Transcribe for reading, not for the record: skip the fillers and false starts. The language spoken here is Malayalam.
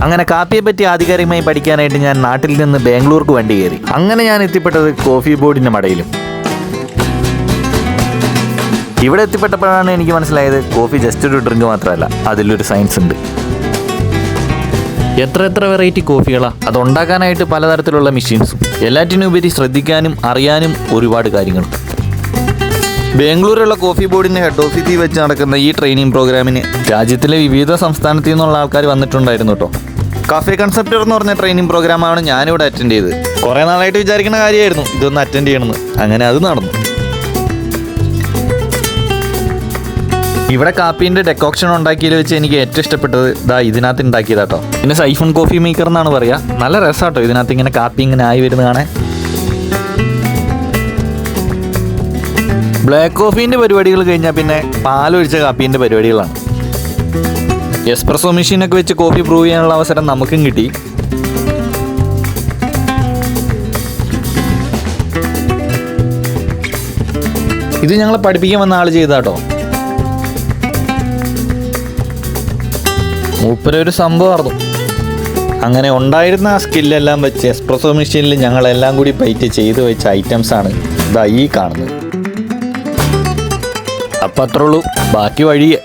അങ്ങനെ കാപ്പിയെ പറ്റി ആധികാരികമായി പഠിക്കാനായിട്ട് ഞാൻ നാട്ടിൽ നിന്ന് ബാംഗ്ലൂർക്ക് വണ്ടി കയറി. അങ്ങനെ ഞാൻ എത്തിപ്പെട്ടത് കോഫി ബോർഡിന്റെ മടയിലും. ഇവിടെ എത്തിപ്പെട്ടപ്പോഴാണ് എനിക്ക് മനസ്സിലായത് കോഫി ജസ്റ്റ് ഒരു ഡ്രിങ്ക് മാത്രമല്ല, അതിലൊരു സയൻസ് ഉണ്ട്. എത്ര വെറൈറ്റി കോഫികളാണ്, അതുണ്ടാക്കാനായിട്ട് പലതരത്തിലുള്ള മെഷീൻസും, എല്ലാറ്റിനും ഉപരി ശ്രദ്ധിക്കാനും അറിയാനും ഒരുപാട് കാര്യങ്ങൾ. ബാംഗ്ലൂരിലുള്ള കോഫി ബോർഡിൻ്റെ ഹെഡ് ഓഫീസിൽ വെച്ച് നടക്കുന്ന ഈ ട്രെയിനിങ് പ്രോഗ്രാമിന് രാജ്യത്തിലെ വിവിധ സംസ്ഥാനത്തു നിന്നുള്ള ആൾക്കാർ വന്നിട്ടുണ്ടായിരുന്നു കേട്ടോ. കഫേ കൺസെപ്റ്റർ എന്ന് പറഞ്ഞ ട്രെയിനിങ് പ്രോഗ്രാമാണ് ഞാനിവിടെ അറ്റൻഡ് ചെയ്തത്. കുറേ നാളായിട്ട് വിചാരിക്കുന്ന കാര്യമായിരുന്നു ഇതൊന്ന് അറ്റൻഡ് ചെയ്യണമെന്ന്. അങ്ങനെ അത് നടന്നു. ഇവിടെ കാപ്പീൻ്റെ ഡെക്കോക്ഷൻ ഉണ്ടാക്കിയതിൽ വെച്ച് എനിക്ക് ഏറ്റവും ഇഷ്ടപ്പെട്ടത് ഇതിനകത്ത് ഉണ്ടാക്കിയതാട്ടോ. പിന്നെ സൈഫോൺ കോഫി മേക്കർ എന്നാണ് പറയുക. നല്ല രസമാട്ടോ ഇതിനകത്ത് ഇങ്ങനെ കാപ്പി ഇങ്ങനെ ആയി വരുന്നത് കാണാൻ. ബ്ലാക്ക് കോഫീൻ്റെ പരിപാടികൾ കഴിഞ്ഞാൽ പിന്നെ പാലൊഴിച്ച കാപ്പീൻ്റെ പരിപാടികളാണ്. എസ്പ്രസോ മെഷീനൊക്കെ വെച്ച് കോഫി പ്രൂവ് ചെയ്യാനുള്ള അവസരം നമുക്കും കിട്ടി. ഇത് ഞങ്ങളെ പഠിപ്പിക്കാൻ വന്ന ആൾ ചെയ്താട്ടോ. മൂപ്പരൊരു സംഭവമായിരുന്നു. അങ്ങനെ ഉണ്ടായിരുന്ന ആ സ്കില്ലെല്ലാം വെച്ച് എസ്പ്രസോ മെഷീനിൽ ഞങ്ങളെല്ലാം കൂടി പൈറ്റ് ചെയ്ത് വെച്ച ഐറ്റംസാണ് ഈ കാണുന്നത്. അപ്പം അത്രേ ഉള്ളൂ, ബാക്കി വഴിയേ.